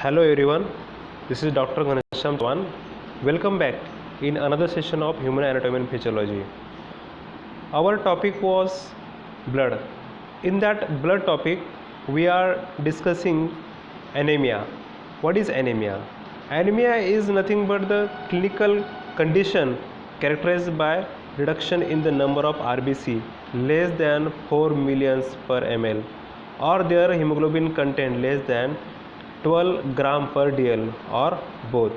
Hello everyone, this is Dr. Ghanesham Chavan. Welcome back in another session of Human Anatomy and Physiology. Our topic was blood. In that blood topic, we are discussing anemia. What is anemia? Anemia is nothing but the clinical condition characterized by reduction in the number of RBC less than 4 millions per ml or their hemoglobin content less than 12 gram per dl or both.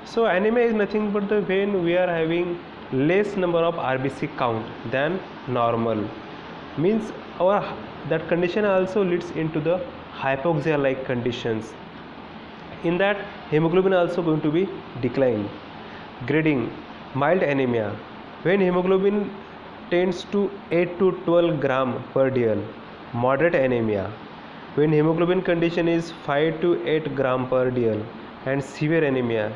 So anemia is nothing but the when we are having less number of RBC count than normal, means our that condition also leads into the hypoxia like conditions. In that, hemoglobin also going to be decline. Grading: mild anemia when hemoglobin tends to 8 to 12 gram per dl. Moderate anemia when hemoglobin condition is 5 to 8 gram per dl, and severe anemia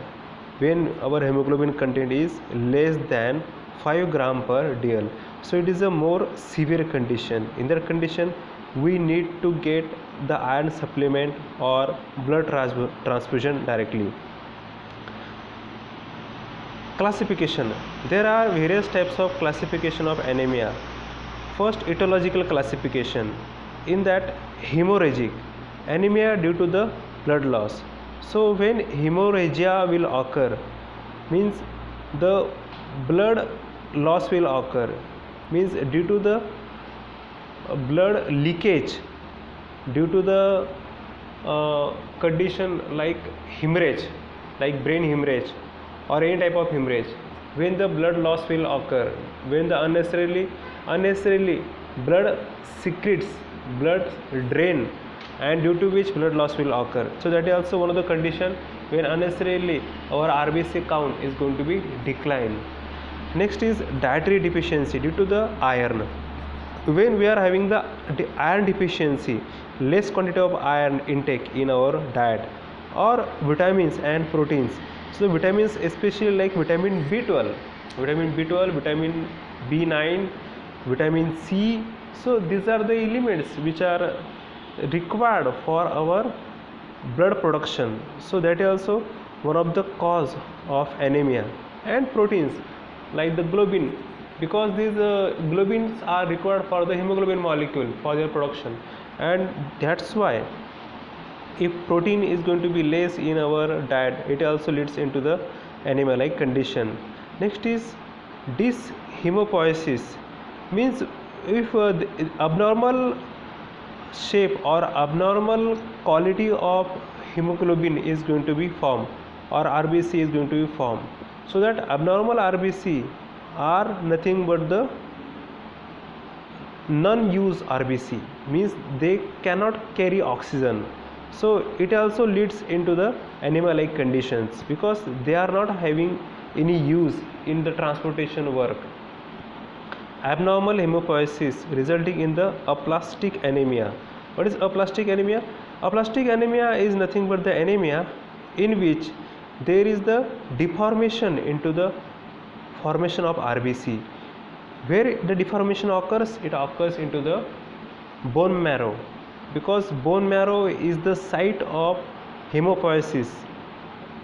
when our hemoglobin content is less than 5 gram per dl. So it is a more severe condition. In that condition, we need to get the iron supplement or blood transfusion directly. Classification: there are various types of classification of anemia. First, etiological classification. In that, hemorrhagic anemia due to the blood loss. So when hemorrhagia will occur, means the blood loss will occur, means due to the blood leakage, due to the condition like hemorrhage, like brain hemorrhage or any type of hemorrhage, when the blood loss will occur, when the unnecessarily blood secretes, blood drain, and due to which blood loss will occur. So that is also one of the condition when unnecessarily our RBC count is going to be decline. Next is dietary deficiency due to the iron. When we are having the iron deficiency, less quantity of iron intake in our diet, or vitamins and proteins. So vitamins, especially like vitamin B12, vitamin B9, vitamin C. So these are the elements which are required for our blood production. So that is also one of the cause of anemia. And proteins like the globin, because these globins are required for the hemoglobin molecule for their production, and that's why if protein is going to be less in our diet, it also leads into the anemia like condition. Next is dyshemopoiesis, means if the abnormal shape or abnormal quality of hemoglobin is going to be formed or RBC is going to be formed. So that abnormal RBC are nothing but the non-use RBC, means they cannot carry oxygen. So it also leads into the anemia like conditions because they are not having any use in the transportation work. Abnormal hemopoiesis resulting in the aplastic anemia. What is aplastic anemia? Aplastic anemia is nothing but the anemia in which there is the deformation into the formation of RBC. Where the deformation occurs, it occurs into the bone marrow, because bone marrow is the site of hemopoiesis.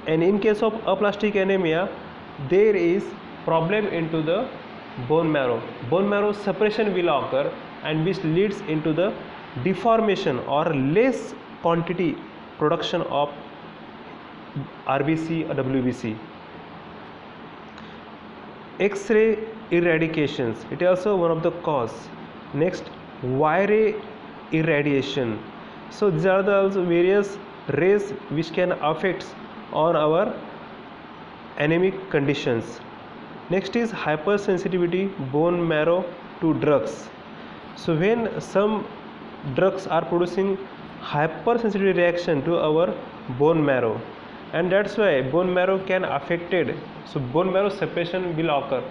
And in case of aplastic anemia, there is problem into the bone marrow suppression will occur, and which leads into the deformation or less quantity production of RBC or WBC. X-ray irradiations, it is also one of the cause. Next, Y-ray irradiation. So these are the also various rays which can affect on our anemic conditions. Next is hypersensitivity bone marrow to drugs. So when some drugs are producing hypersensitivity reaction to our bone marrow, and that's why bone marrow can affected. So bone marrow suppression will occur.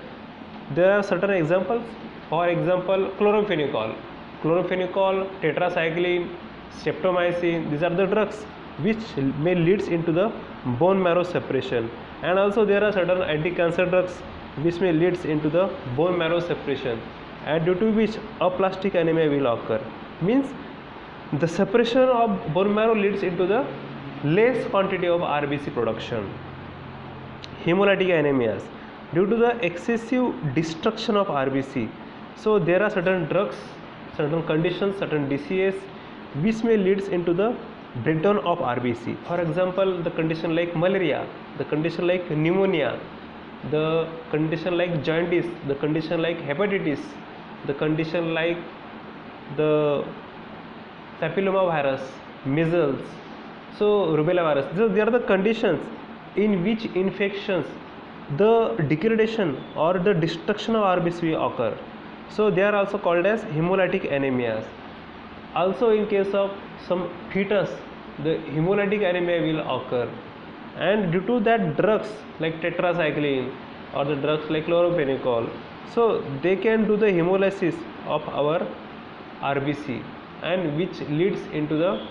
There are certain examples. For example, chloramphenicol, tetracycline, streptomycin. These are the drugs which may leads into the bone marrow suppression. And also there are certain anti-cancer drugs which may leads into the bone marrow suppression, and due to which aplastic anemia will occur. Means the suppression of bone marrow leads into the less quantity of RBC production. Hemolytic anemias due to the excessive destruction of RBC. So there are certain drugs, certain conditions, certain diseases which may leads into the breakdown of RBC. For example, the condition like malaria, the condition like pneumonia, the condition like jaundice, the condition like hepatitis, the condition like the papilloma virus, measles, so rubella virus. So they are the conditions in which infections the degradation or the destruction of RBC will occur. So they are also called as hemolytic anemias. Also in case of some fetus, the hemolytic anemia will occur, and due to that drugs like tetracycline or the drugs like chloramphenicol, so they can do the hemolysis of our RBC, and which leads into the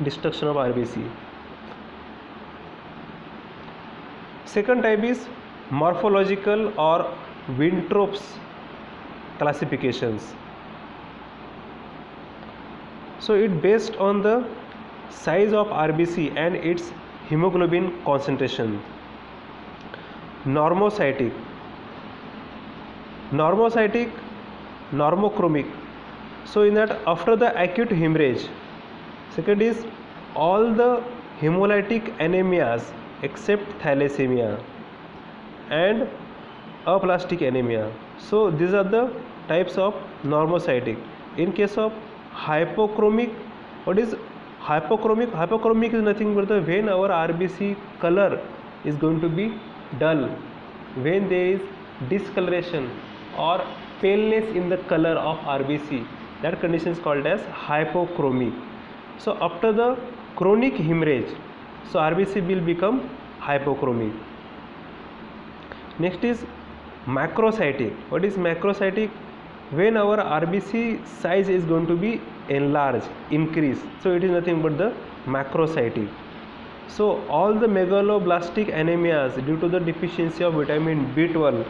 destruction of RBC. Second type is morphological or Winthrop's classifications. So it based on the size of RBC and its hemoglobin concentration. Normocytic, normochromic. So in that, after the acute hemorrhage. Second is all the hemolytic anemias except thalassemia and aplastic anemia. So these are the types of normocytic. In case of hypochromic, what is hypochromic? Hypochromic is nothing but the when our RBC color is going to be dull, when there is discoloration or paleness in the color of RBC, that condition is called as hypochromic. So after the chronic hemorrhage, so RBC will become hypochromic. Next is macrocytic. What is macrocytic? When our RBC size is going to be enlarged, increase, so it is nothing but the macrocytic. So all the megaloblastic anemias due to the deficiency of vitamin B12,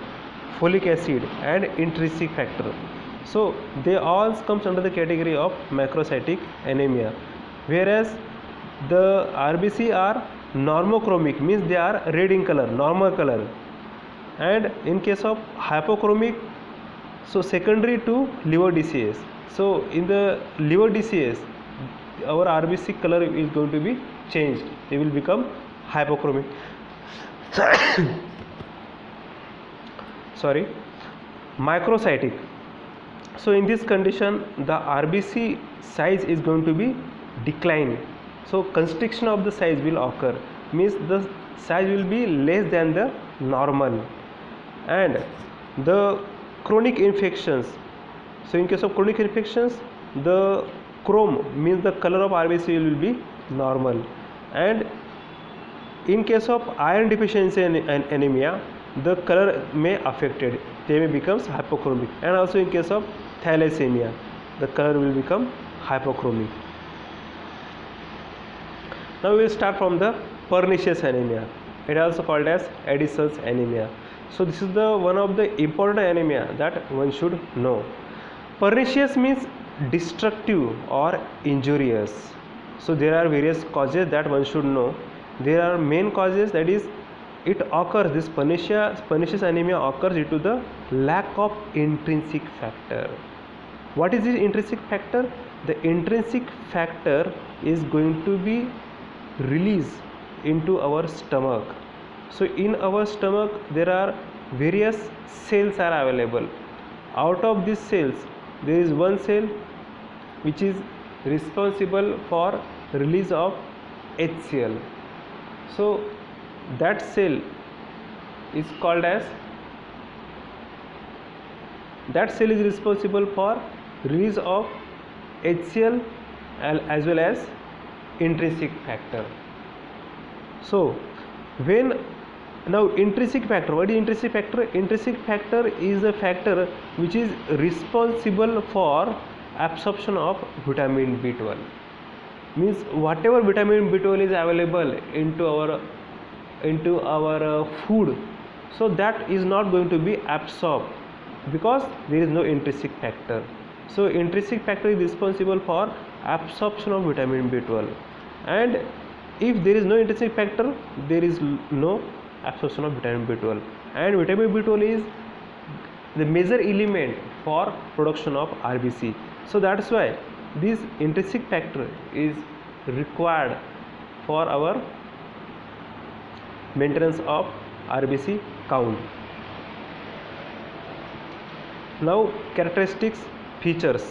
folic acid and intrinsic factor, so they all comes under the category of macrocytic anemia. Whereas the RBC are normochromic, means they are red in color, normal color, and in case of hypochromic, so secondary to liver disease. So in the liver disease, our RBC color is going to be changed, they will become hypochromic. Sorry, microcytic. So in this condition, the RBC size is going to be decline, so constriction of the size will occur, means the size will be less than the normal. And the chronic infections, so in case of chronic infections, the chrome means the color of RBC will be normal. And in case of iron deficiency anemia, the color may affected, they may becomes hypochromic. And also in case of thalassemia, the color will become hypochromic. Now we will start from the pernicious anemia. It is also called as Addison's anemia. So this is the one of the important anemia that one should know. Pernicious means destructive or injurious. So there are various causes that one should know. There are main causes, that is, it occurs, this pernicious anemia occurs due to the lack of intrinsic factor. What is the intrinsic factor? The intrinsic factor is going to be released into our stomach. So in our stomach there are various cells are available. Out of these cells, there is one cell which is responsible for release of HCl. So that cell is called as, that cell is responsible for release of HCl as well as intrinsic factor. So when now intrinsic factor, what is intrinsic factor? Intrinsic factor is a factor which is responsible for absorption of vitamin B12. Means whatever vitamin B12 is available into our food, so that is not going to be absorbed because there is no intrinsic factor. So intrinsic factor is responsible for absorption of vitamin B12, and If there is no intrinsic factor, there is no absorption of vitamin B12, and vitamin B12 is the major element for production of RBC. So that's why this intrinsic factor is required for our maintenance of RBC count. Now characteristics, features.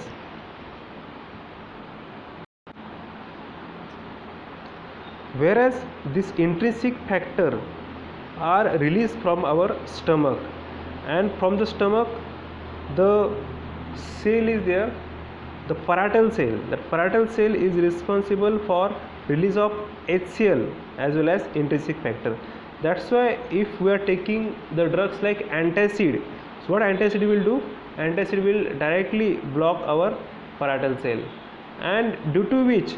Whereas this intrinsic factor are released from our stomach, and from the stomach the cell is there, the parietal cell. That parietal cell is responsible for release of HCl as well as intrinsic factor. That's why if we are taking the drugs like antacid, so what antacid will do? Antacid will directly block our parietal cell, and due to which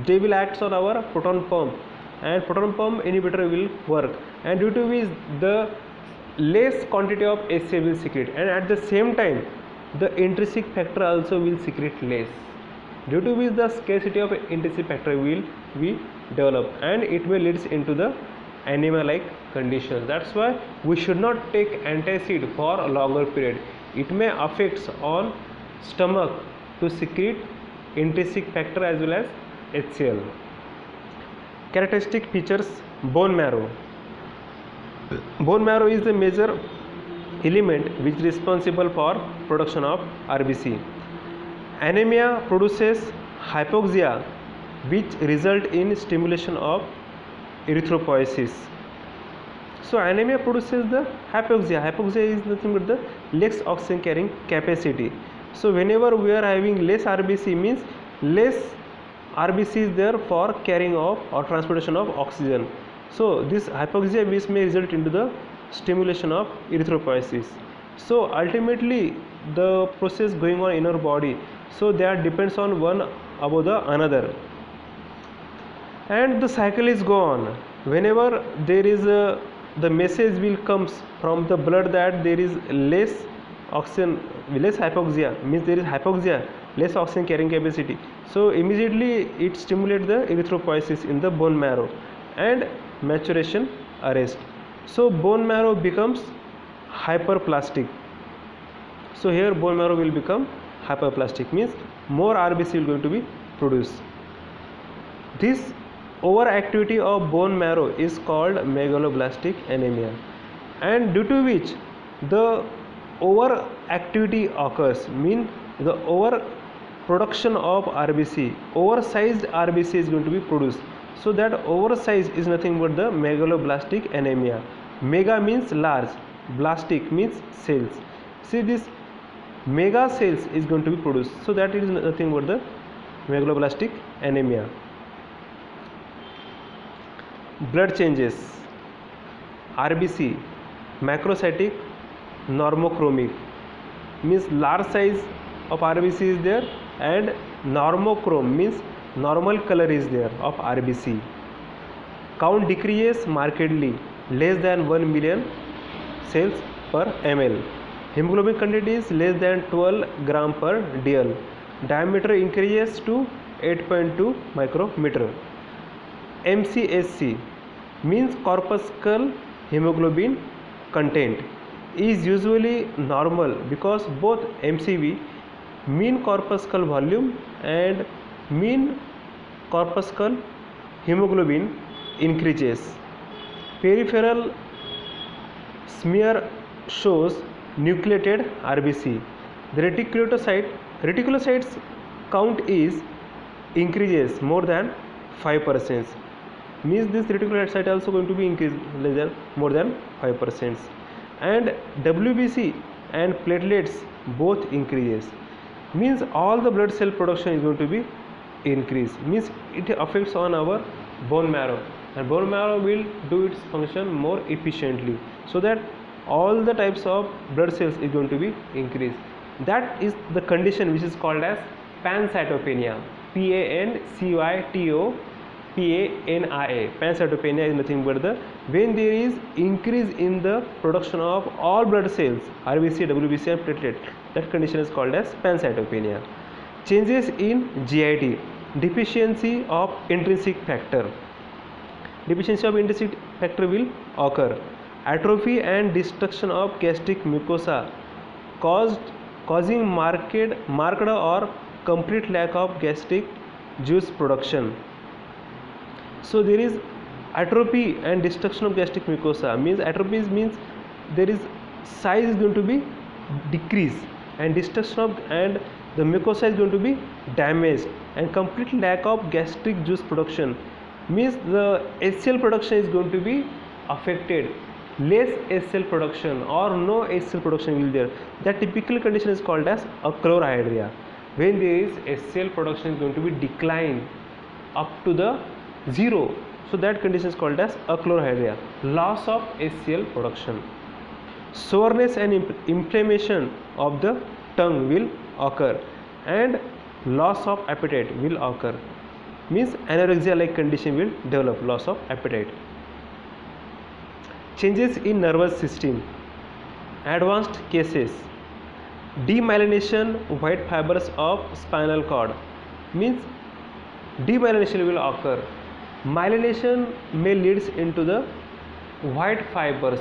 they will act on our proton pump, and proton pump inhibitor will work, and due to which the less quantity of HCl will secrete, and at the same time the intrinsic factor also will secrete less, due to which the scarcity of intrinsic factor will be developed, and it will leads into the anemia like conditions. That's why we should not take antacid for a longer period. It may affect on stomach to secrete intrinsic factor as well as HCl. Characteristic features, bone marrow. Bone marrow is the major element which is responsible for production of RBC. Anemia produces hypoxia which result in stimulation of erythropoiesis. So anemia produces the hypoxia. Hypoxia is nothing but the less oxygen carrying capacity. So whenever we are having less RBC, means less RBC is there for carrying of or transportation of oxygen. So this hypoxia which may result into the stimulation of erythropoiesis. So ultimately the process going on in our body, so that depends on one above the another, and the cycle is go on. Whenever there is the message will comes from the blood that there is less oxygen, less hypoxia, means there is hypoxia, less oxygen carrying capacity, so immediately it stimulates the erythropoiesis in the bone marrow and maturation arrest. So bone marrow becomes hyperplastic. So here bone marrow will become hyperplastic, means more RBC will going to be produced. This overactivity of bone marrow is called megaloblastic anemia, and due to which the overactivity occurs, mean the overproduction of RBC, oversized RBC is going to be produced. So that oversize is nothing but the megaloblastic anemia. Mega means large, blastic means cells. See, this mega cells is going to be produced, so that is nothing but the megaloblastic anemia. Blood changes, RBC, macrocytic, normochromic, means large size of RBC is there, and normochrome means normal color is there of RBC. Count decreases markedly, less than 1 million cells per ml. Hemoglobin content is less than 12 gram per dl. Diameter increases to 8.2 micrometer. MCSC means corpuscle hemoglobin content is usually normal because both MCV, mean corpuscle volume, and mean corpuscle hemoglobin increases. Peripheral smear shows nucleated RBC. The reticulocytes count is increases more than 5%, means this reticulocyte also going to be increased less than more than 5%, and WBC and platelets both increases, means all the blood cell production is going to be increased, means it affects on our bone marrow, and bone marrow will do its function more efficiently, so that all the types of blood cells is going to be increased. That is the condition which is called as pancytopenia. PANCYTOPANIA. Pancytopenia is nothing but the when there is increase in the production of all blood cells, RBC, WBC and platelet. That condition is called as pancytopenia. Changes in GIT, deficiency of intrinsic factor. deficiency of intrinsic factor will occur. Atrophy and destruction of gastric mucosa causing marked or complete lack of gastric juice production. So there is atrophy and destruction of gastric mucosa. Means atrophy means there is size is going to be decreased, and destruction of and the mucosa is going to be damaged, and complete lack of gastric juice production means the HCl production is going to be affected. Less HCl production or no HCl production will be there. That typical condition is called as achlorhydria. When there is HCl production is going to be declined up to the zero, so that condition is called as achlorhydria, loss of HCl production. Soreness and inflammation of the tongue will occur, and loss of appetite will occur. Means anorexia like condition will develop, loss of appetite. Changes in nervous system. Advanced cases. Demyelination white fibers of spinal cord. Means demyelination will occur. Myelination may leads into the white fibers,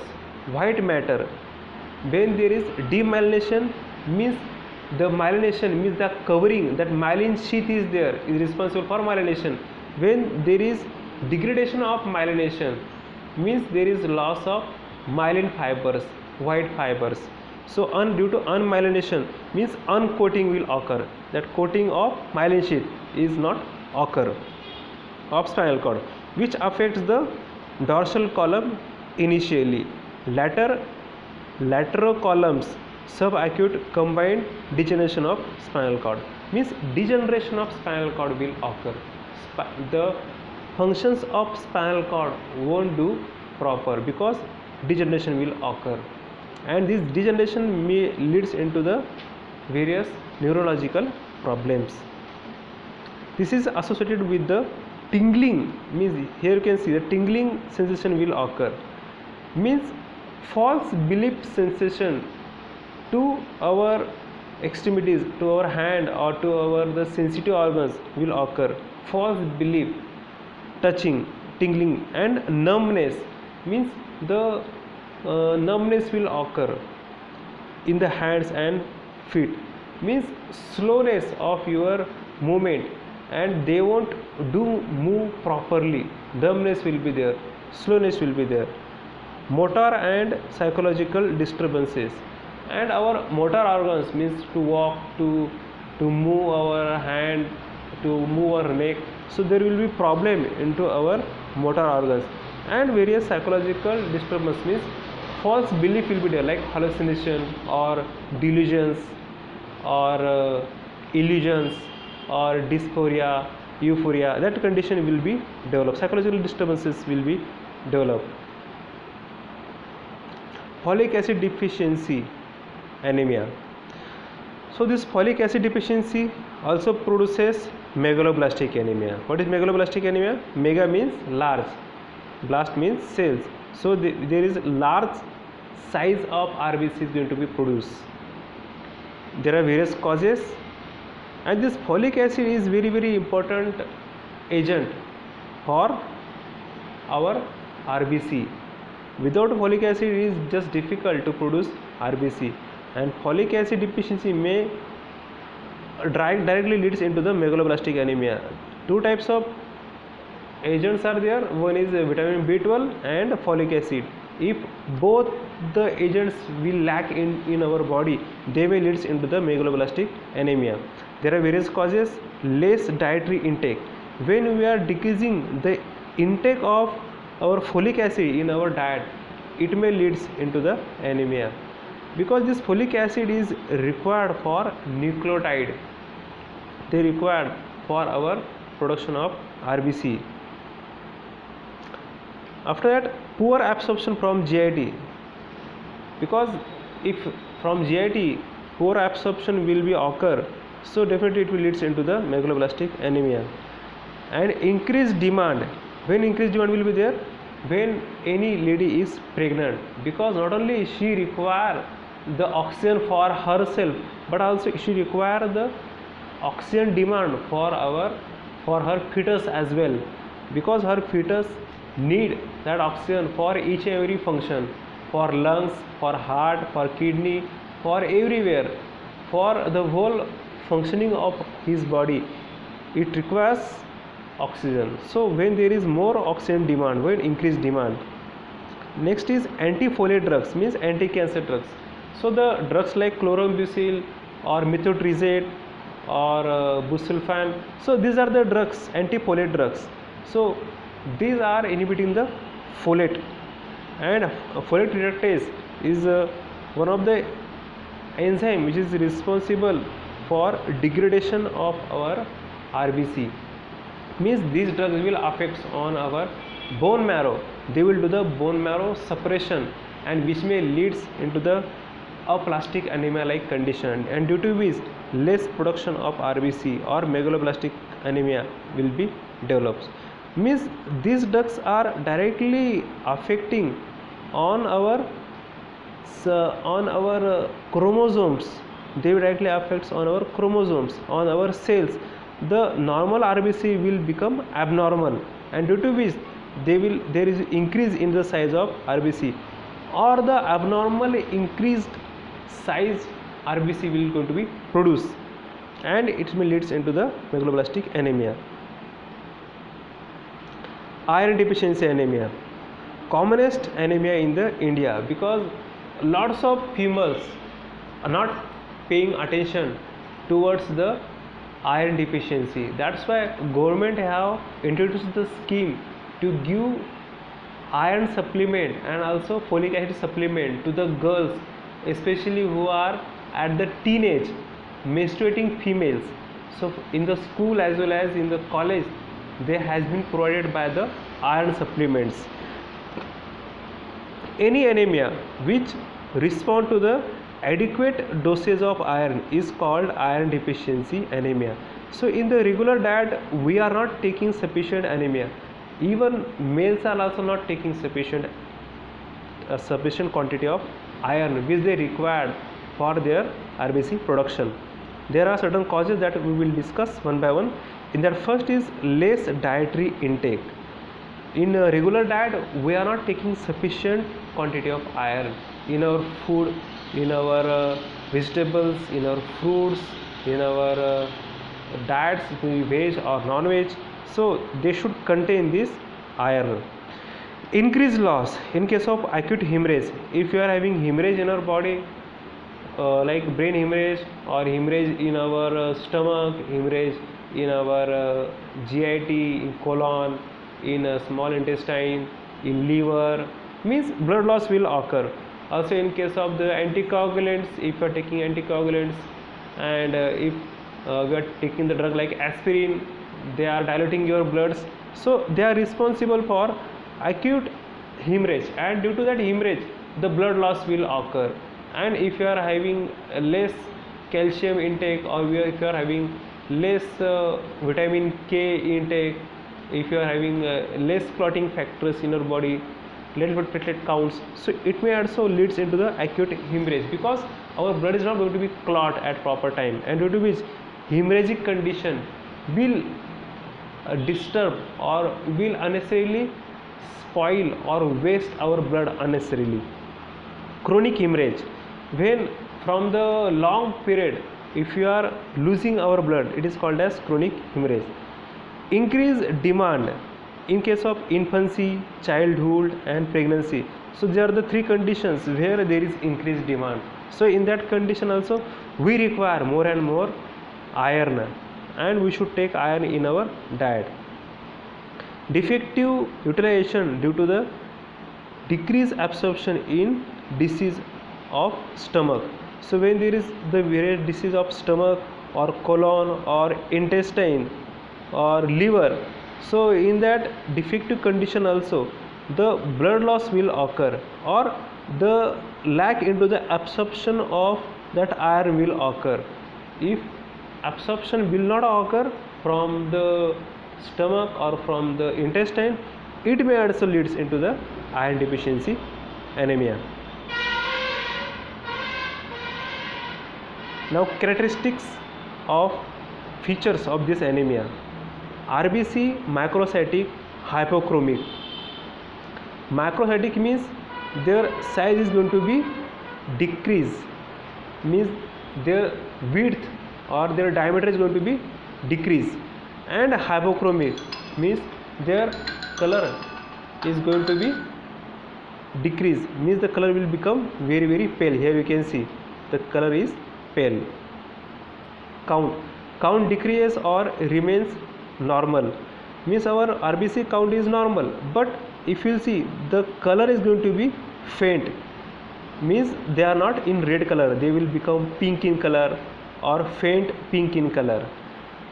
white matter. When there is demyelination, means the myelination means the covering, that myelin sheath is there, is responsible for myelination. When there is degradation of myelination, means there is loss of myelin fibers, white fibers. So due to unmyelination means uncoating will occur. That coating of myelin sheath is not occur of spinal cord, which affects the dorsal column initially. Lateral columns subacute combined degeneration of spinal cord, means degeneration of spinal cord will occur. The functions of spinal cord won't do proper because degeneration will occur, and this degeneration may leads into the various neurological problems. This is associated with the tingling, means here you can see the tingling sensation will occur. Means false belief sensation to our extremities, to our hand or to our the sensitive organs will occur. False belief, touching, tingling, and numbness, means the numbness will occur in the hands and feet, means slowness of your movement, and they won't move properly. Numbness will be there, slowness will be there. Motor and psychological disturbances, and our motor organs means to walk, to move our hand, to move our neck, so there will be problem into our motor organs. And various psychological disturbance means false belief will be there, like hallucination or delusions or illusions or dysphoria, euphoria. That condition will be developed. Psychological disturbances will be developed. Folic acid deficiency, anemia. So this folic acid deficiency also produces megaloblastic anemia. What is megaloblastic anemia? Mega means large, blast means cells. So there is large size of RBC is going to be produced. There are various causes, and this folic acid is very important agent for our RBC. Without folic acid it is just difficult to produce RBC, and folic acid deficiency may directly leads into the megaloblastic anemia. Two types of agents are there. One is vitamin B12 and folic acid. If both the agents will lack in our body, they may leads into the megaloblastic anemia. There are various causes. Less dietary intake. When we are decreasing the intake of our folic acid in our diet, it may leads into the anemia, because this folic acid is required for nucleotide. They required for our production of RBC. After that, poor absorption from GIT, because if from GIT poor absorption will be occur, so definitely it will leads into the megaloblastic anemia. And increased demand. When increased demand will be there? When any lady is pregnant, because not only she require the oxygen for herself, but also she require the oxygen demand for her fetus as well, because her fetus need that oxygen for each and every function, for lungs, for heart, for kidney, for everywhere, for the whole functioning of his body. It requires oxygen. So when there is more oxygen demand, when increased demand. Next is anti-folate drugs, means anti-cancer drugs. So the drugs like chlorambucil or methotrexate or busulfan, so these are the drugs, anti-folate drugs. So these are inhibiting the folate, and folate reductase is one of the enzyme which is responsible for degradation of our RBC. Means these drugs will affect on our bone marrow. They will do the bone marrow suppression, and which may leads into the aplastic anemia like condition, and due to which less production of RBC or megaloblastic anemia will be developed. Means these drugs are directly affecting on our chromosomes. They directly affects on our chromosomes, on our cells. The normal RBC will become abnormal, and due to which there is increase in the size of RBC, or the abnormally increased size RBC will going to be produced, and it may leads into the megaloblastic anemia. Iron deficiency anemia, commonest anemia in the India, because lots of females are not paying attention towards the iron deficiency. That's why government have introduced the scheme to give iron supplement and also folic acid supplement to the girls, especially who are at the teenage, menstruating females. So in the school as well as in the college, they has been provided by the iron supplements. Any anemia which respond to the adequate dosage of iron is called iron deficiency anemia. So in the regular diet we are not taking sufficient anemia. Even males are also not taking sufficient quantity of iron which they require for their RBC production. There are certain causes that we will discuss one by one. In that, first is less dietary intake. In a regular diet we are not taking sufficient quantity of iron in our food, in our vegetables, in our fruits, in our diets, veg or non-veg. So they should contain this iron. Increased loss in case of acute hemorrhage. If you are having hemorrhage in our body, like brain hemorrhage or hemorrhage in our stomach, hemorrhage in our GIT, in colon, in small intestine, in liver, means blood loss will occur. Also in case of the anticoagulants, if you are taking anticoagulants, and if we are taking the drug like aspirin, they are diluting your bloods, so they are responsible for acute hemorrhage, and due to that hemorrhage the blood loss will occur. And if you are having less calcium intake, or if you are having less vitamin K intake, if you are having less clotting factors in your body, little bit platelet counts, so it may also leads into the acute hemorrhage, because our blood is not going to be clot at proper time, and due to which hemorrhagic condition will disturb or will unnecessarily spoil or waste our blood unnecessarily. Chronic hemorrhage, when from the long period if you are losing our blood, it is called as chronic hemorrhage. Increased demand in case of infancy, childhood and pregnancy. So there are the three conditions where there is increased demand. So in that condition also we require more and more iron, and we should take iron in our diet. Defective utilization due to the decreased absorption in disease of stomach. So when there is the various disease of stomach or colon or intestine or liver, so in that defective condition also the blood loss will occur, or the lack into the absorption of that iron will occur. If absorption will not occur from the stomach or from the intestine, it may also leads into the iron deficiency anemia. Now characteristics of features of this anemia: RBC macrocytic hypochromic, Macrocytic means their size is going to be decrease, means their width or their diameter is going to be decrease. And hypochromic means their color is going to be decrease, means the color will become very very pale. Here you can see the color is pale. Count decreases or remains normal, means our RBC count is normal, but if you see the color is going to be faint, means they are not in red color, they will become pink in color or faint pink in color.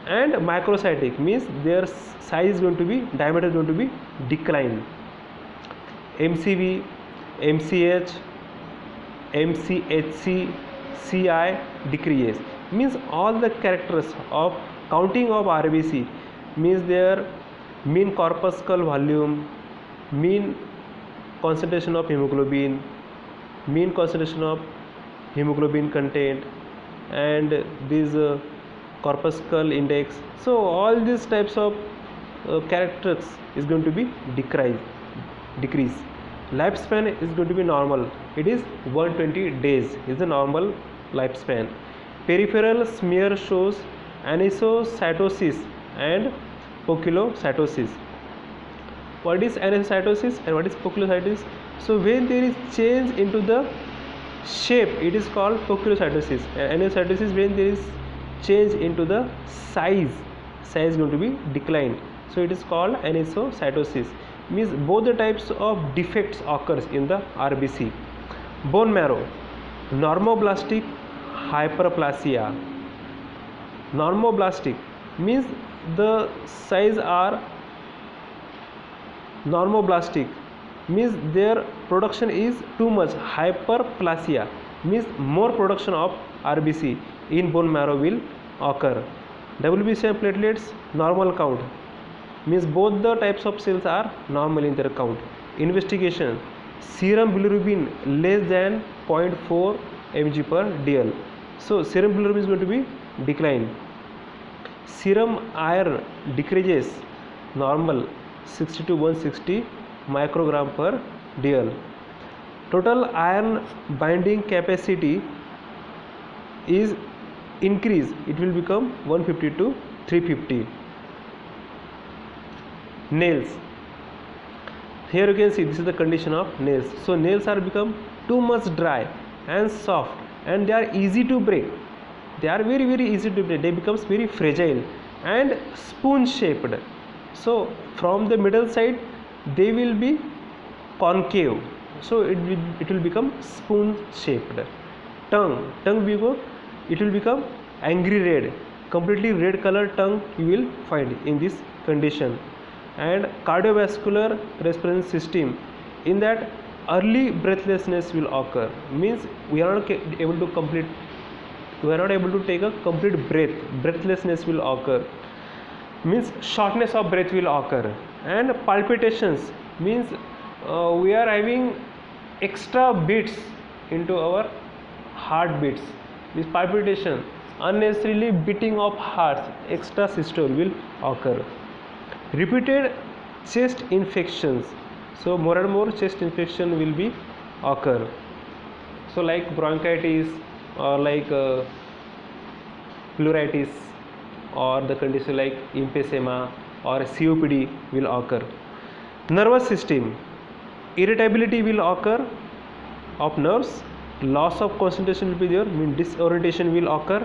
And macrocytic means their size is going to be, diameter is going to be decline. MCV, MCH, MCHC, CI decreases, means all the characters of counting of RBC, means their mean corpuscle volume, mean concentration of hemoglobin, mean concentration of hemoglobin content, and this corpuscle index. So all these types of characters is going to be decrease. Lifespan is going to be normal, it is 120 days is the normal lifespan. Peripheral smear shows anisocytosis and poikilocytosis. What is anisocytosis and what is poikilocytosis? So when there is change into the shape, it is called poikilocytosis. And anisocytosis when there is change into the size is going to be declined, so it is called anisocytosis. Means both the types of defects occurs in the RBC. Bone marrow, normoblastic hyperplasia. Normoblastic means the size are normoblastic, means their production is too much. Hyperplasia means more production of RBC in bone marrow will occur. WBC and platelets normal count, means both the types of cells are normal in their count. Investigation, serum bilirubin less than 0.4 mg per dl, so serum bilirubin is going to be declined. Serum iron decreases normal 60 to 160 microgram per dl. Total iron binding capacity is increased, it will become 150 to 350. Nails, here you can see this is the condition of nails. So nails are become too much dry and soft, and they are easy to break, they are very very easy to break, they becomes very fragile and spoon shaped. So from the middle side they will be concave, so it will become spoon shaped. Tongue it will become angry red, completely red color tongue you will find in this condition. And cardiovascular respiratory system, in that early breathlessness will occur, means we are not able to take a complete breathlessness will occur, means shortness of breath will occur. And palpitations means we are having extra beats into our heartbeats, this palpitation, unnecessarily beating of hearts, extra systole will occur. Repeated chest infections, so more and more chest infection will be occur, so like bronchitis or like pleuritis, or the condition like emphysema or COPD will occur. Nervous system, irritability will occur of nerves, loss of concentration will be there, mean disorientation will occur,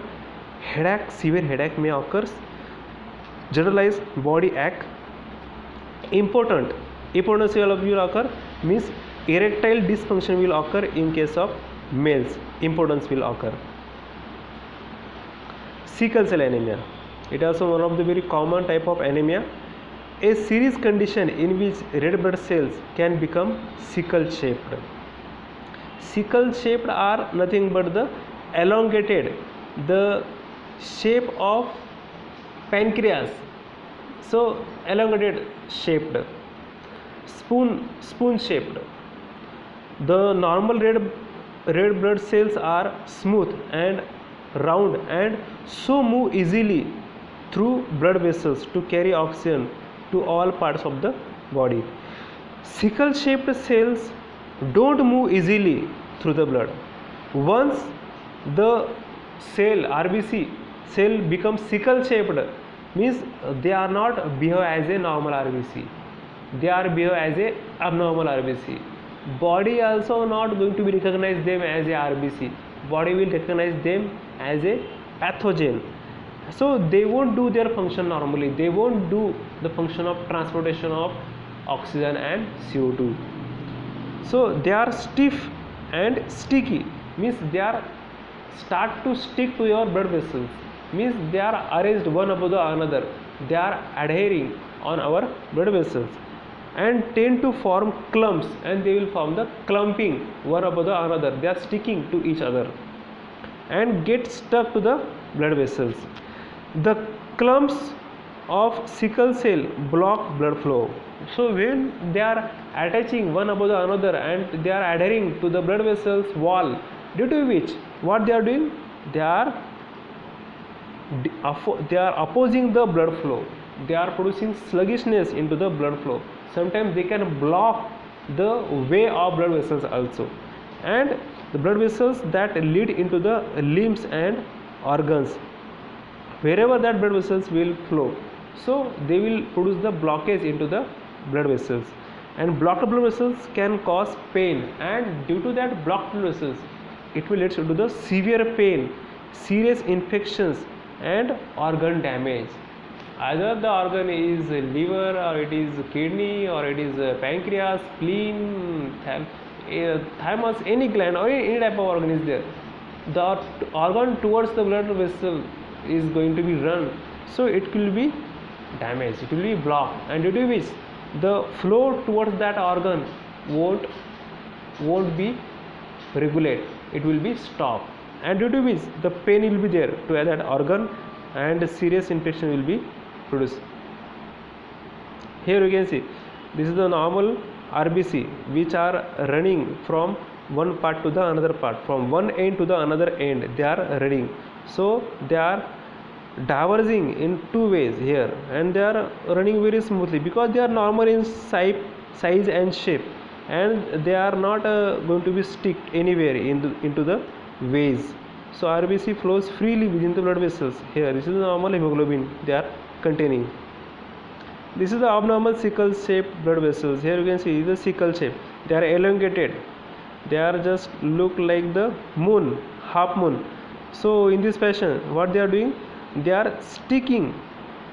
headache, severe headache may occur, generalized body ache. Impotence will occur, means erectile dysfunction will occur in case of males, impotence will occur. Sickle cell anemia, it is also one of the very common type of anemia, a serious condition in which red blood cells can become sickle shaped. Sickle shaped are nothing but the elongated, the shape of pancreas, so elongated shaped, spoon shaped. The normal red blood cells are smooth and round and so move easily through blood vessels to carry oxygen to all parts of the body. Sickle shaped cells don't move easily through the blood. Once the cell RBC cell becomes sickle shaped, means they are not behave as a normal RBC, they are behave as a abnormal RBC. Body also not going to be recognize them as a RBC, body will recognize them as a pathogen. So they won't do their function normally, they won't do the function of transportation of oxygen and CO2. So they are stiff and sticky, means they are start to stick to your blood vessels, means they are arranged one above the another, they are adhering on our blood vessels and tend to form clumps, and they will form the clumping one above the another, they are sticking to each other and get stuck to the blood vessels. The clumps of sickle cell block blood flow. So when they are attaching one above the another and they are adhering to the blood vessels wall, due to which what they are doing, they are opposing the blood flow, they are producing sluggishness into the blood flow. Sometimes they can block the way of blood vessels also, and the blood vessels that lead into the limbs and organs, wherever that blood vessels will flow, so they will produce the blockage into the blood vessels, and blocked blood vessels can cause pain, and due to that blocked blood vessels it will lead to the severe pain, serious infections and organ damage. Either the organ is liver, or it is kidney, or it is pancreas, spleen, thymus, any gland or any type of organ is there, the organ towards the blood vessel is going to be run, so it will be damaged, it will be blocked, and due to which the flow towards that organ won't be regulate, it will be stopped, and due to which the pain will be there to that organ and serious infection will be produced. Here you can see this is the normal RBC which are running from one part to the another part, from one end to the another end they are running, so they are diverging in two ways here, and they are running very smoothly because they are normal in size and shape, and they are not going to be stick anywhere into the ways. So RBC flows freely within the blood vessels. Here this is the normal hemoglobin they are containing. This is the abnormal sickle shaped blood vessels. Here you can see the sickle shape, they are elongated, they are just look like the moon, half moon. So in this fashion what they are doing, they are sticking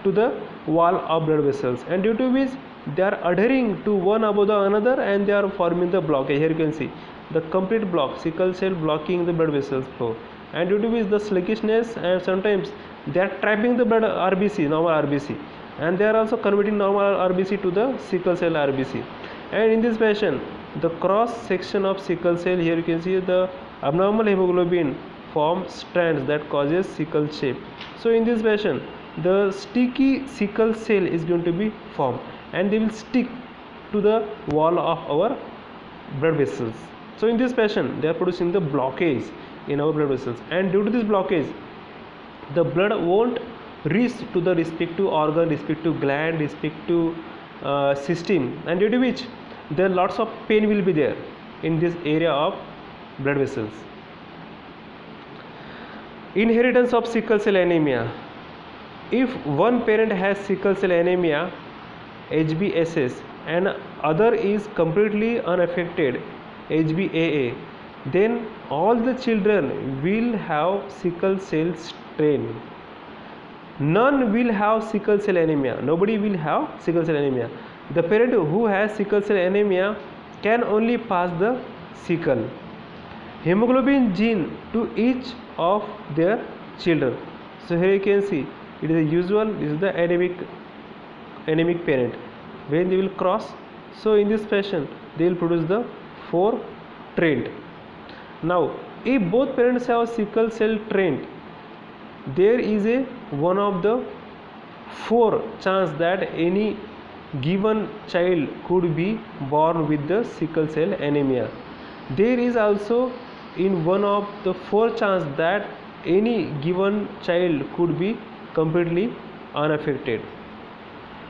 to the wall of blood vessels, and due to which they are adhering to one above the another and they are forming the blockage. Here you can see the complete block, sickle cell blocking the blood vessels flow, and due to which the sluggishness, and sometimes they are trapping the blood RBC, normal RBC, and they are also converting normal RBC to the sickle cell RBC. And in this fashion the cross section of sickle cell, here you can see the abnormal hemoglobin form strands that causes sickle shape. So in this fashion the sticky sickle cell is going to be formed, and they will stick to the wall of our blood vessels. So in this fashion they are producing the blockage in our blood vessels, and due to this blockage the blood won't reach to the respective organ, respective gland, respective system, and due to which there lots of pain will be there in this area of blood vessels. Inheritance of sickle cell anemia. If one parent has sickle cell anemia HBSS and other is completely unaffected HBAA, then all the children will have sickle cell strain. None will have sickle cell anemia, nobody will have sickle cell anemia. The parent who has sickle cell anemia can only pass the sickle hemoglobin gene to each of their children. So here you can see it is a usual, this is the anemic parent. When they will cross, so in this fashion they will produce the 4 trait. Now if both parents have sickle cell trait, there is a one of the 4 chance that any given child could be born with the sickle cell anemia. There is also in one of the 4 chance that any given child could be completely unaffected.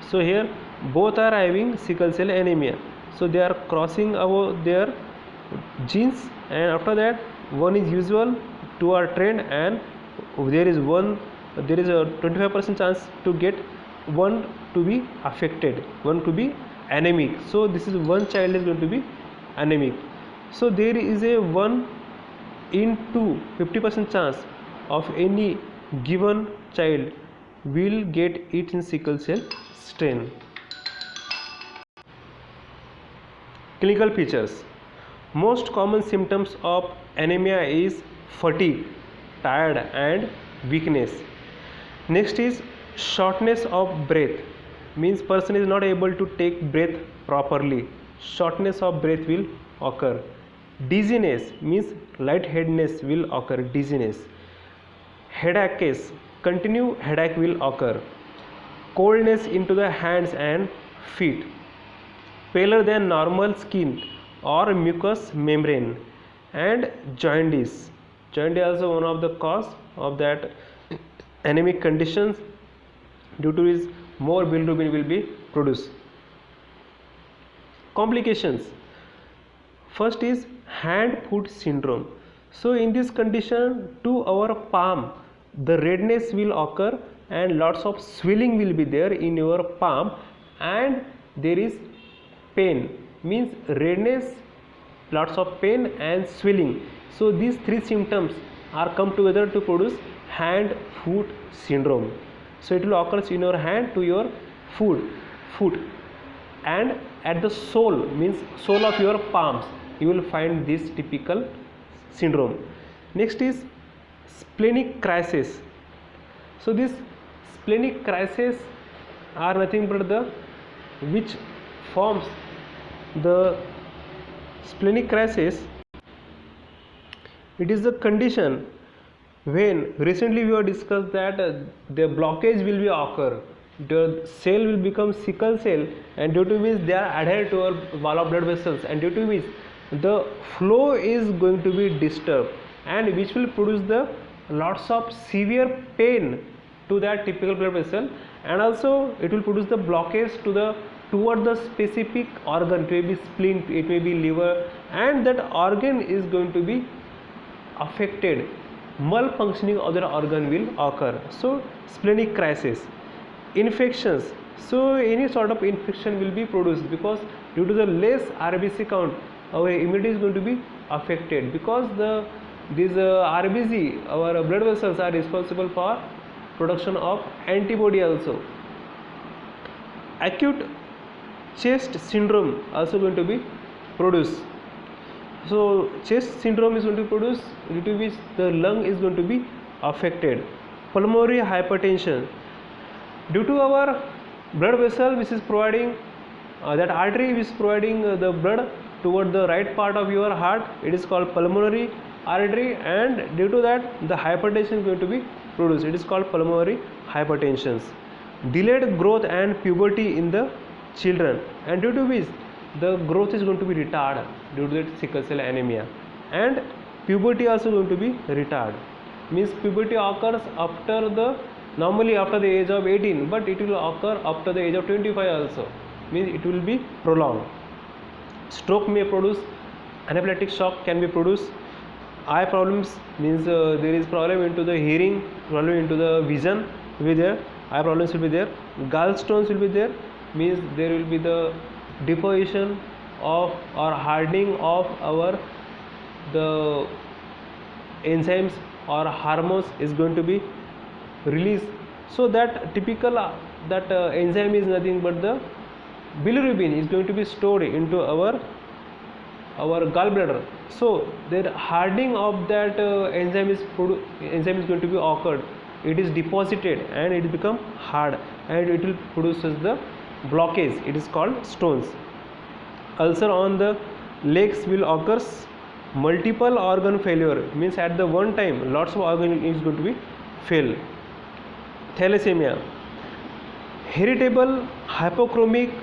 So here both are having sickle cell anemia. So they are crossing our their genes, and after that one is usual, two are trained, and there is a 25% chance to get one to be affected, one to be anemic. So this is one child is going to be anemic. So there is a 1 into 50% chance of any given child will get it in sickle cell strain. Clinical features. Most common symptoms of anemia is fatigue, tired and weakness. Next is shortness of breath, means person is not able to take breath properly. Shortness of breath will occur. Dizziness means lightheadedness will occur, dizziness. Headaches, continue headache will occur. Coldness into the hands and feet. Paler than normal skin or mucous membrane, and jaundice. Jaundice also one of the cause of that anemic conditions, due to which more bilirubin will be produced. Complications. First is hand-foot syndrome. So in this condition, to our palm the redness will occur and lots of swelling will be there in your palm, and there is pain, means redness, lots of pain and swelling. So these three symptoms are come together to produce hand foot syndrome. So it will occur in your hand to your foot, and at the sole, means sole of your palms, you will find this typical syndrome. Next is splenic crisis. So this splenic crisis are nothing but the which forms the splenic crisis. It is the condition when recently we have discussed that the blockage will be occur, the cell will become sickle cell, and due to which they are adhered to our wall of blood vessels, and due to which the flow is going to be disturbed, and which will produce the lots of severe pain to that typical blood vessel, and also it will produce the blockage to the toward the specific organ. It may be spleen, it may be liver, and that organ is going to be affected, malfunctioning of the organ will occur. So splenic crisis. Infections. So any sort of infection will be produced, because due to the less RBC count our immunity is going to be affected, because these RBC, our blood vessels, are responsible for production of antibody also. Acute chest syndrome also going to be produced. So chest syndrome is going to be produced, due to which the lung is going to be affected. Pulmonary hypertension, due to our blood vessel which is providing that artery which is providing the blood toward the right part of your heart, it is called pulmonary artery, and due to that the hypertension is going to be produced, it is called pulmonary hypertension. Delayed growth and puberty in the children, and due to which the growth is going to be retarded due to that sickle cell anemia, and puberty also going to be retarded, means puberty occurs after the normally after the age of 18, but it will occur after the age of 25 also, means it will be prolonged. Stroke may produce, anaphylactic shock can be produced. Eye problems, means there is problem into the hearing, problem into the vision will be there, eye problems will be there. Gallstones will be there, means there will be the deposition of or hardening of our the enzymes or hormones is going to be released. So that typical that enzyme is nothing but the bilirubin is going to be stored into our gallbladder. So the hardening of that enzyme is going to be occurred, it is deposited and it become hard, and it will produces the blockage, it is called stones. Ulcer on the legs will occur. Multiple organ failure, means at the one time lots of organ is going to be fail. Thalassemia, heritable hypochromic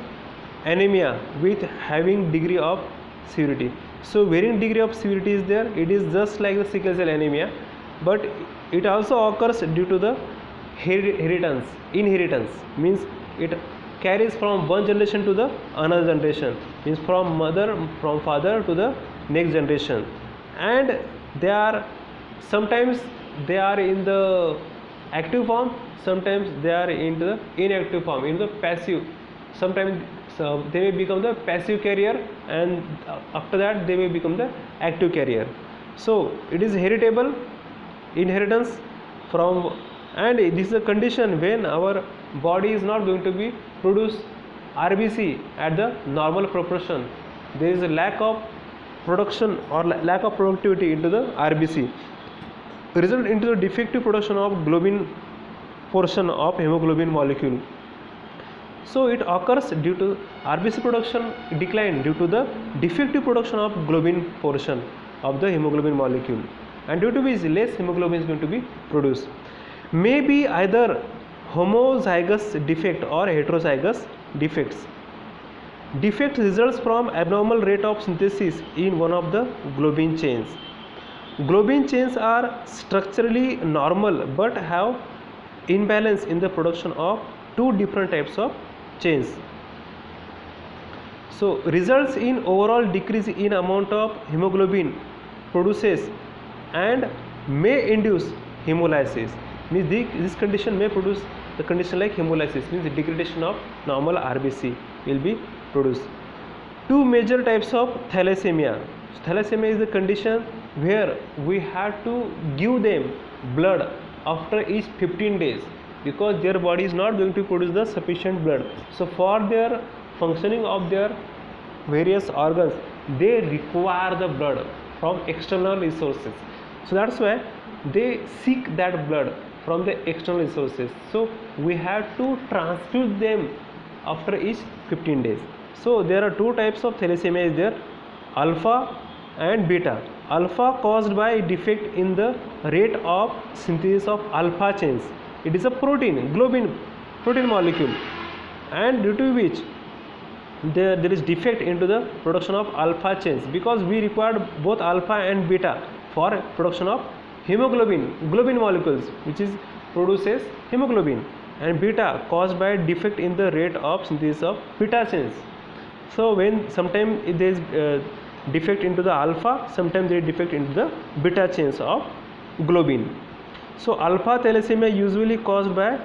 anemia with having degree of severity. So varying degree of severity is there, it is just like the sickle cell anemia, but it also occurs due to the inheritance, means it carries from one generation to the another generation, means from father to the next generation. And they are sometimes they are in the active form, sometimes they are in the inactive form, in the passive. Sometimes they may become the passive carrier, and after that they may become the active carrier. So it is heritable inheritance from, and this is a condition when our body is not going to be produce RBC at the normal proportion. There is a lack of production or lack of productivity into the RBC, result into the defective production of globin portion of hemoglobin molecule. So it occurs due to RBC production decline due to the defective production of globin portion of the hemoglobin molecule, and due to which less hemoglobin is going to be produced. May be either homozygous defect or heterozygous defects. Defect results from abnormal rate of synthesis in one of the globin chains. Globin chains are structurally normal but have imbalance in the production of two different types of chains. So results in overall decrease in amount of hemoglobin produces and may induce hemolysis. Means this condition may produce the condition like hemolysis, means the degradation of normal RBC will be produced. Two major types of thalassemia. Thalassemia is the condition where we have to give them blood after each 15 days because their body is not going to produce the sufficient blood. So for their functioning of their various organs, they require the blood from external resources. So that's why they seek that blood from the external resources. So we have to transfuse them after each 15 days. So there are two types of thalassemia is there, alpha and beta. Alpha caused by defect in the rate of synthesis of alpha chains. It is a protein, globin protein molecule, and due to which there is defect into the production of alpha chains, because we required both alpha and beta for production of hemoglobin, globin molecules, which is produces hemoglobin, and beta caused by defect in the rate of synthesis of beta chains. So when sometimes there is defect into the alpha, sometimes there is defect into the beta chains of globin. So alpha thalassemia usually caused by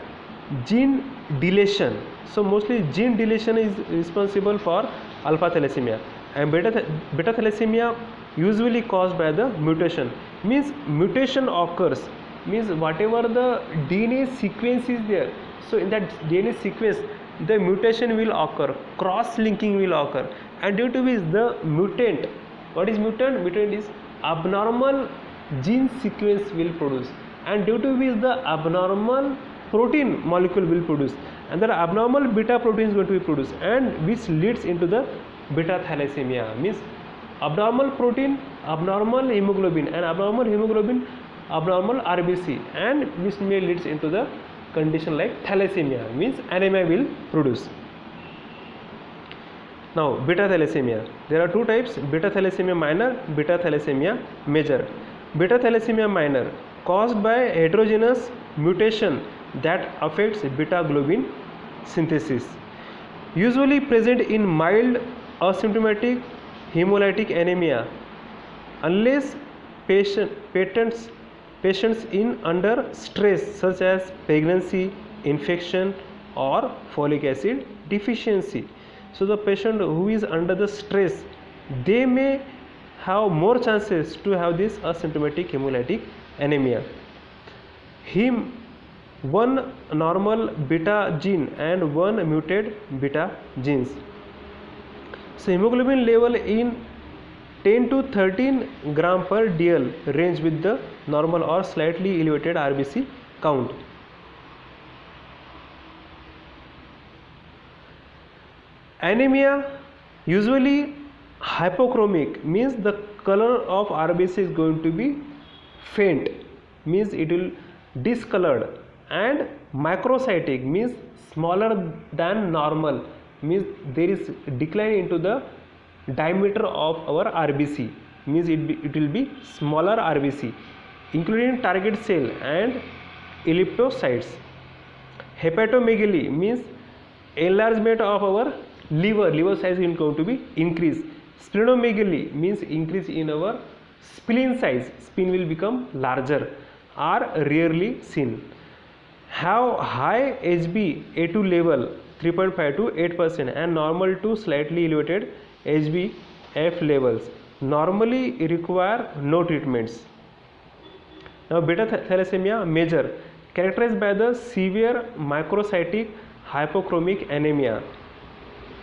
gene deletion. So mostly gene deletion is responsible for alpha thalassemia, and beta thalassemia usually caused by the mutation. Means mutation occurs, means whatever the DNA sequence is there, so in that DNA sequence the mutation will occur, cross linking will occur, and due to which the mutant, what is mutant? Mutant is abnormal gene sequence will produce, and due to which the abnormal protein molecule will produce, and the abnormal beta protein is going to be produced, and which leads into the beta thalassemia. Means abnormal protein, abnormal hemoglobin, and abnormal hemoglobin, abnormal RBC, and which may leads into the condition like thalassemia, means anemia will produce. Now beta thalassemia, there are two types, beta thalassemia minor, beta thalassemia major. Beta thalassemia minor caused by heterogeneous mutation that affects beta globin synthesis, usually present in mild asymptomatic hemolytic anemia unless patients in under stress such as pregnancy, infection or folic acid deficiency. So the patient who is under the stress, they may have more chances to have this asymptomatic hemolytic anemia. One normal beta gene and one muted beta genes. So hemoglobin level in 10 to 13 gram per dl range with the normal or slightly elevated RBC count. Anemia usually hypochromic, means the color of RBC is going to be faint, means it will discolored, and microcytic, means smaller than normal, means there is decline into the diameter of our RBC, means it will be smaller RBC, including target cell and elliptocytes. Hepatomegaly, means enlargement of our liver size is going to be increase. Splenomegaly means increase in our spleen size, spleen will become larger, are rarely seen. Have high HbA2 level 3.5 to 8% and normal to slightly elevated HbF levels, normally require no treatments. Now beta thalassemia major, characterized by the severe microcytic hypochromic anemia,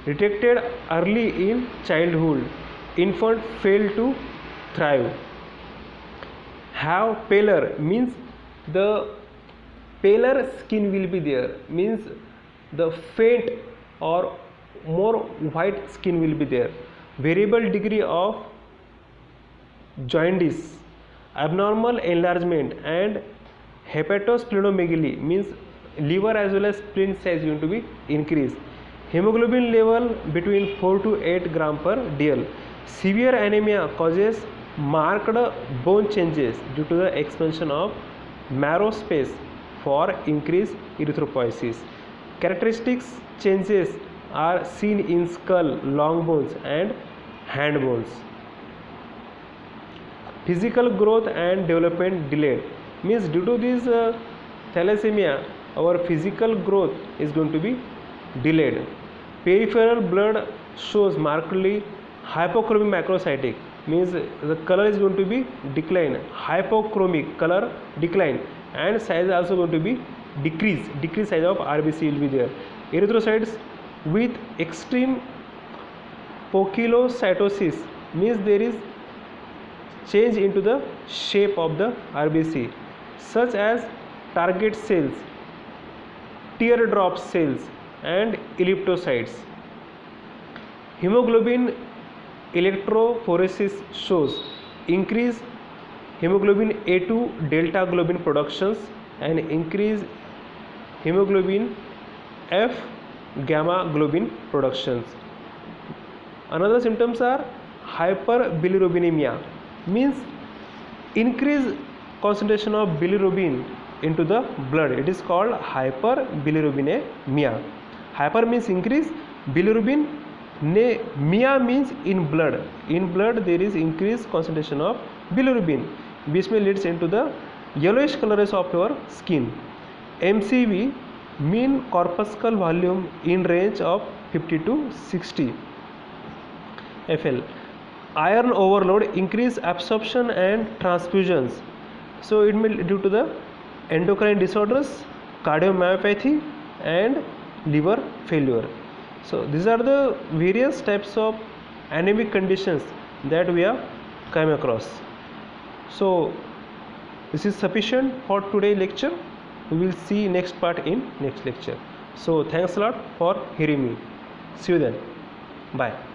detected early in childhood, infant fail to thrive. Have paler means the paler skin will be there, means the faint or more white skin will be there. Variable degree of jaundice, abnormal enlargement, and hepatosplenomegaly means liver as well as spleen size going to be increased. Hemoglobin level between 4 to 8 gram per dl. Severe anemia causes marked bone changes due to the expansion of marrow space for increased erythropoiesis. Characteristics changes are seen in skull, long bones, and hand bones. Physical growth and development delayed means due to this thalassemia, our physical growth is going to be delayed. Peripheral blood shows markedly hypochromic macrocytic means the color is going to be decline, hypochromic color decline, and size also going to be decrease size of RBC will be there. Erythrocytes with extreme poikilocytosis means there is change into the shape of the RBC, such as target cells, teardrop cells, and elliptocytes. Hemoglobin electrophoresis shows increase hemoglobin A2 delta globin productions and increase hemoglobin F gamma globin productions. Another symptoms are hyperbilirubinemia means increased concentration of bilirubin into the blood. It is called hyperbilirubinemia. Hyper means increase, bilirubin, mia means in blood. In blood there is increased concentration of bilirubin, which may leads into the yellowish colors of your skin. MCV mean corpuscle volume in range of 50 to 60 FL. Iron overload, increase absorption and transfusions. So it may due to the endocrine disorders, cardiomyopathy, and liver failure. So these are the various types of anemic conditions that we have come across. So this is sufficient for today's lecture. We will see next part in next lecture. So thanks a lot for hearing me. See you then. Bye.